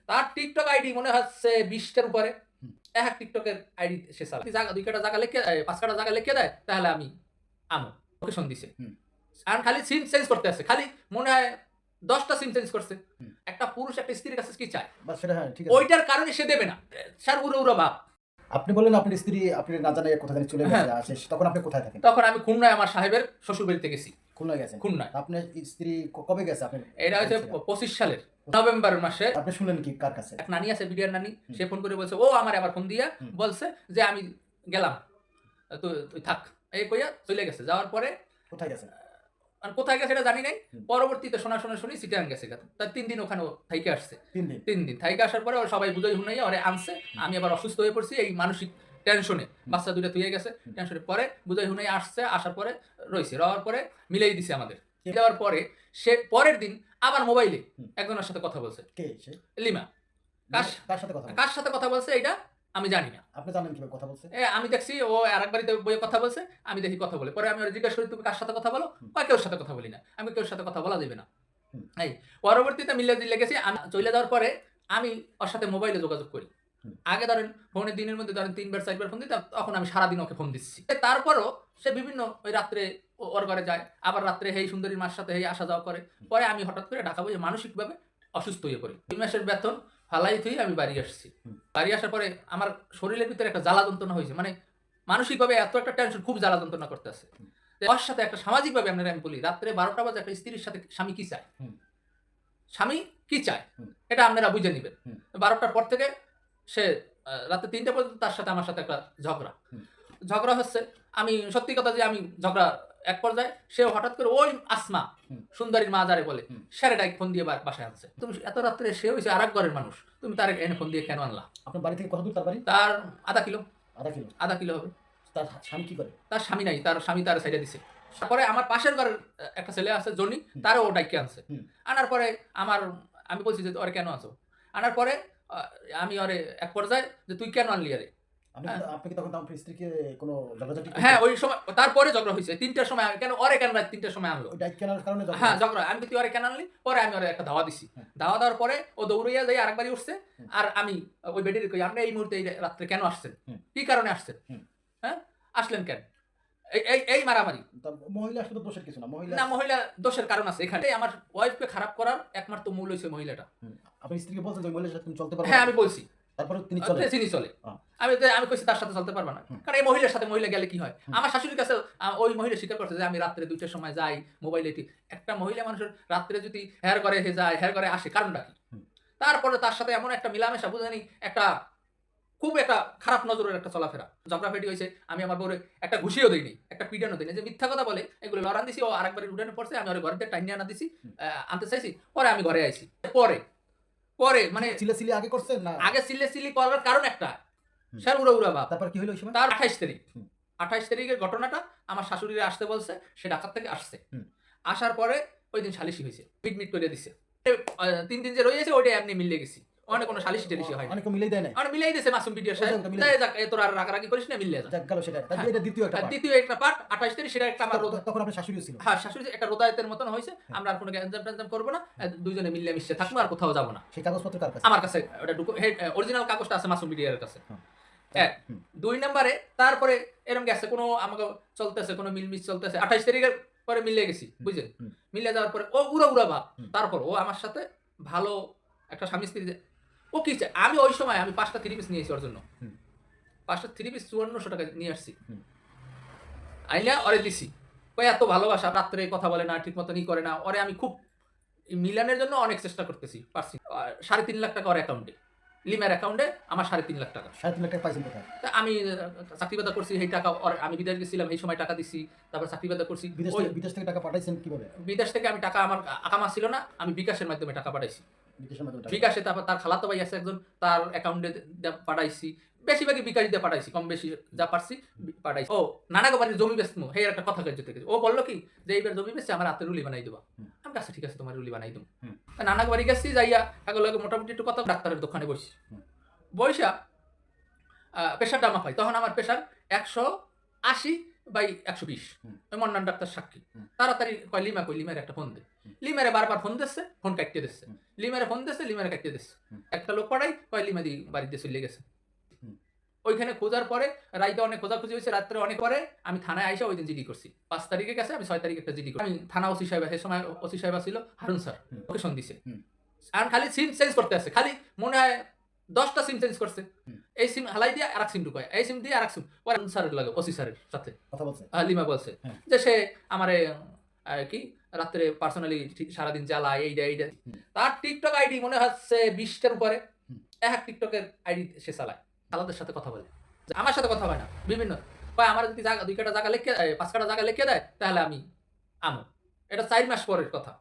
তার TikTok ID মনে হচ্ছে 20টার উপরে। এক টিকটকের আইডি সে চালায়। 2 কাটা জায়গা লিখে 5 কাটা জায়গা লিখে দেয়, তাহলে আমি আমু। লোকেশন দিছে। আর খালি সিম চেঞ্জ করতে আছে। খালি মনে হয় 10টা সিম চেঞ্জ করছে। একটা পুরুষ একটা স্ত্রীর কাছে কি চায়? বাস সেটা হ্যাঁ, ঠিক আছে। ওইটার কারণে সে দেবে না। স্যার উড়ো ভাব। আপনি বললেন আপনার স্ত্রী আপনি না জানাই কোথা থেকে চলে হ্যাঁ। গেছে আসে, তখন আপনি কোথায় থাকেন? তখন আমি খুলনায় আমার সাহেবের শ্বশুর বাড়িতে গেছি। খুলনায় গেছেন? খুলনায়। আপনার স্ত্রী কবে গেছে আপনি? এটা হচ্ছে 25 সালের নভেম্বর মাসে। আপনি শুনলেন কি কার কাছে? এক নানি আছে, বিডিআর নানি। সে ফোন করে বলছে, ও আমার আবার ফোন দিয়া বলছে যে আমি গেলাম, তুই থাক। এই কইয়া চলে গেছে। যাওয়ার পরে কোথায় গেছেন? আর কোথায় গেছে এটা জানি নাই। পরবর্তীতে শুনি চিটাং গেছে। তার 3 দিন ওখানে থাইকে আসছে। 3 দিন থাইকে আসার পরে ওরা সবাই বুঝাই হুনাইয়া ওরে আনছে। আমি আবার অসুস্থ হয়ে পড়ছি এই মানসিক টেনশনে। বাচ্চা দুইটা থুয়ে গেছে টেনশনে। পরে বুঝাই হুনাই আসছে, আসার পরে রইছে। রওয়ার পরে মিলাই দিছে আমাদের। দেওয়ার পরে সে পরের দিন আবার মোবাইলে একজনের সাথে কথা বলছে। কে সে? লিমা। কার সাথে কথা বলছে? কার সাথে কথা বলছে এটা আমি জানি না। আপনি জানেন কিভাবে কথা বলছে? আমি দেখছি ও আরেক বাড়িতে বইয়ে কথা বলছে, আমি দেখি কথা বলে। পরে আমি ওরে জিজ্ঞাসা করি, তুমি কার সাথে কথা বলো? কয় কেউর সাথে কথা বলি না। আমি কেউর সাথে কথা বলা যাবে না। এই পরবর্তীতে মিল্লা গেছি। আমি চলে যাওয়ার পরে আমি ওর সাথে মোবাইলে যোগাযোগ করি। আগে ধরেন ফোনে দিনের মধ্যে ধরেন 3 বার 4 বার ফোন দিতাম, তখন আমি সারাদিন ওকে ফোন দিচ্ছি। তারপরও সে বিভিন্ন ওই রাত্রে ওর ঘরে যায়, আবার রাত্রে হেই সুন্দরীর মার সাথে হেই আসা যাওয়া করে। পরে আমি হঠাৎ করে ঢাকা বসে মানসিকভাবে অসুস্থ হয়ে পড়ি। 2 মাসের বেতন ফালাই থুই আমি বাড়ি আসছি। বাড়ি আসার পরে আমার শরীরের ভিতরে একটা জ্বালা যন্ত্রণা হয়েছে। মানে মানসিকভাবে এত একটা টেনশন, খুব জ্বালা যন্ত্রণা করতেছে। ওর সাথে একটা সামাজিকভাবে আপনারা আমি বলি, রাত্রে 12টা বাজে একটা স্ত্রীর সাথে স্বামী কি চায়? স্বামী কি চায়? এটা আপনারা বুঝে নিবেন। 12টার পর থেকে সে রাতে 3টা পর্যন্ত তার সাথে আমার সাথে একটা ঝগড়া হচ্ছে। আমি সত্যি কথা যে আমি ঝগড়া এক পর্যায়ে সে হঠাৎ করে ওই আসমা সুন্দরীর মা যারে বলে সেরেটাই ফোন দিয়ে বাসায় আনছে। তুমি এত রাত্রে সে হয়েছে আরেক ঘরের মানুষ, তুমি তার এনে ফোন দিয়ে কেন আনলা? আপনার বাড়ি থেকে কত দূর তার বাড়ি? তার আধা কিলো। আধা কিলো হবে। তার স্বামী কি করে? তার স্বামী নাই, তার স্বামী তার সাইডে দিছে। তারপরে আমার পাশের ঘরের একটা ছেলে আছে জনি, তারও ও ডাইকে আনছে। আনার পরে আমি বলছি যে ওরে কেন আছো? আনার পরে আমি ওরে এক পর্যায়ে যে তুই কেন আনলি আরে? আপনি কি তখন আপনার স্ত্রীকে কোনো ঝগড়াঝাটি? হ্যাঁ, ওই সময় তারপরে ঝগড়া হইছে। 3টার সময় কেন রাত 3টার সময় আনলো? ওই ডাইক কেনার কারণে ঝগড়া? হ্যাঁ, ঝগড়া। আমি তুই ওরে কেন আনলি? পরে আমি ওরে একটা ধাওয়া দিছি। ধাওয়া দেওয়ার পরে ও দৌড়াইয়া যাই আরেকবারই উঠছে। আর আমি ওই বেডির কই, আপনি এই মুহূর্তে এই রাত্রে কেন আসছেন? কি কারণে আসছেন? হ্যাঁ? আসলেন কেন? এই মারামারি। মহিলা আসলে দোষের কিছু না। মহিলা দোষের কারণ আছে এখানে। আমার ওয়াইফকে খারাপ করার একমাত্র মূল হইছে মহিলাটা। আপনি স্ত্রীকে বলছেন যে মহিলার সাথে তুমি চলতে পারবে? হ্যাঁ, আমি বলছি। তারপরে তিনি চলে? আমি কইছি তার সাথে চলতে পারবা না। কারণ এই মহিলার সাথে মহিলা গেলে কি হয়? আমার শাশুড়ির কাছে ওই মহিলা স্বীকার করছে যে আমি রাত্রে 2টার সময় যাই মোবাইলে। একটা মহিলা মানুষের রাত্রে যদি হেয়ার করে যায়, হেয়ার করে আসে, কারণটা কি? তারপরে তার সাথে এমন একটা মিলামেশা, বুঝানি একটা খুব একটা খারাপ নজরের একটা চলাফেরা। ঝগড়াফেটি হয়েছে। আমি আমার বউরে একটা ঘুষিও দিইনি, একটা পিটানো দিইনি। যে মিথ্যা কথা বলে এগুলো লড়ান দিছি। ও আরেকবার উঠানে পড়ছে। আমি ওর ঘরে টাইনে আনা দিছি, আনতে চাইছি। পরে আমি ঘরে আইছি। পরে মানে চিল্লাচিল্লি আগে করছেন না? আগে চিল্লাচিল্লি করার কারণ একটা, স্যার উড়া ভাব। তারপর কি হলো ওই সময়? তার 28 তারিখ। 28 তারিখের ঘটনাটা আমার শাশুড়িরে আসতে বলছে। সে ঢাকা থেকে আসছে। আসার পরে ওই দিন সালিশি হয়েছে। মিট করে দিছে। 3 দিন যে রয়েছে ওইটা এমনি মিলে গেছি। অনেক কোনো সালিশি টেলিশি হয় না। অনেক মিলাই দেয় না? মিলাই দিয়েছে মাসুম বিডিআর সাহেব। তাই যাক, তোর আর রাগারাগি করিস না, মিলে যা। যাক গেল সেটা। এটা দ্বিতীয় একটা পার্ট 28 তারিখ। সেটা একটা আমার তখন আপনার শাশুড়িও ছিল? হ্যাঁ, শাশুড়ি একটা রোদায়েতের মতন হয়েছে। আমরা আর কোনো গ্যাঞ্জাম করবো না। দুইজনে মিলে মিশে থাকবো, আর কোথাও যাবো না। সেই কাগজপত্র কার কাছে? আমার কাছে ওটা অরিজিনাল কাগজটা আছে মাসুম বিডিআর কাছে। 2 নম্বরে তারপরে এরকম গেছে কোনো আমাকে চলতেছে, কোনো মিলমিশ চলতেছে। 28 তারিখের পরে মিলে গেছি, বুঝলেন? মিলে যাওয়ার পরে ও উড়া ভাব। তারপর ও আমার সাথে ভালো একটা স্বামী স্ত্রী। ও কি চায়? আমি ওই সময় 5টা 3 পিস নিয়েছি ওর জন্য। 5টা 3 পিস 5400 টাকা নিয়ে আসছি। আইনা ওরে দিছি। ওই এত ভালোবাসা, রাত্রে কথা বলে না, ঠিক মতন করে না। ওরে আমি খুব মিলানের জন্য অনেক চেষ্টা করতেছি, পারছি। 3.5 লাখ টাকা ওর অ্যাকাউন্টে, লিমার অ্যাকাউন্টে আমার 3.5 লাখ টাকা। 3.5 লাখ টাকা পাইছেন কোথায়? আমি চাকরি বাদা করছি, সেই টাকা আমি বিদেশ গেছিলাম, এই সময় টাকা দিছি। তারপর চাকরি বাদা করছি। বিদেশ থেকে টাকা পাঠাইছেন কিভাবে? বিদেশ থেকে আমি টাকা, আমার আকামা ছিল না, আমি বিকাশের মাধ্যমে টাকা পাঠাইছি। বিকাশে। তারপর তার খালাতো ভাই আছে একজন, তার অ্যাকাউন্টে পাঠাইছি। বেশিরভাগই বিকাশ দিয়ে পাঠাইছি, কম বেশি যা পারছি পাঠাইছি। ও নানাগো বাড়ির জমি বেচমু, হে একটা কথা কাজ থেকে ও বললো কি যে এইবার জমি বেচছে আমার হাতে রুলি বানাই দেবা। আমি কাছে ঠিক আছে, তোমার রুলি বানাই দেবো। নানাগো বাড়ি গেছি, যাইয়া এগুলো মোটামুটি একটু কথা, ডাক্তারের দোকানে বসি। বৈশা প্রেশারটা মাপাই। তখন আমার প্রেশার 180 বাই 120 হুম। ওই মন্নান ডাক্তার সাক্ষী হুম। তাড়াতাড়ি কয় লিমা কই লিমার একটা ফোন দে লিমারে বারবার ফোন দিচ্ছে ফোন কাটতে দিচ্ছে হুম। লিমারে ফোন দিচ্ছে লিমারে কাটতে দিচ্ছে হুম। একটা লোক পাঠাই কয় লিমাদি বাড়িতে চলে গেছে হুম। ওইখানে খোঁজার পরে রাইতে অনেক খোঁজাখুঁজি হয়েছে রাত্রে অনেক পরে আমি থানায় আইসা ওই দিন জিডি করছি 5 তারিখে গেছে আমি 6 তারিখে একটা জিডি করছি আমি থানা ওসি সাহেব সে সময় ওসি সাহেব ছিল হারুন স্যার হুম। লোকেশন দিছে হুম। আর খালি সিম চেঞ্জ করতে আছে খালি মনে হয় 10টা সিম চেঞ্জ করছে হুম। এই সিম হালাই দিয়ে আরেক সিম ঢুকায় এই সিম দিয়ে আরেক সিম পরে হারুন স্যারের লাগে ওসি স্যারের সাথে কথা বলছে লিমা বলছে হ্যাঁ। যে সে আমারে কি রাত্রে পার্সোনালি সারাদিন জ্বালায় এইটা হুম। তার টিকটক আইডি মনে হচ্ছে 20টার উপরে হুম। এক টিকটকের আইডি সে চালায় আলাদের সাথে কথা বলে যে আমার সাথে কথা হয় না বিভিন্ন কয় আমার যদি জায়গা 2 কাটা জায়গা লিখে 5 কাটা জায়গা লিখে দেয় তাহলে আমি আমো এটা 4 মাস পরের কথা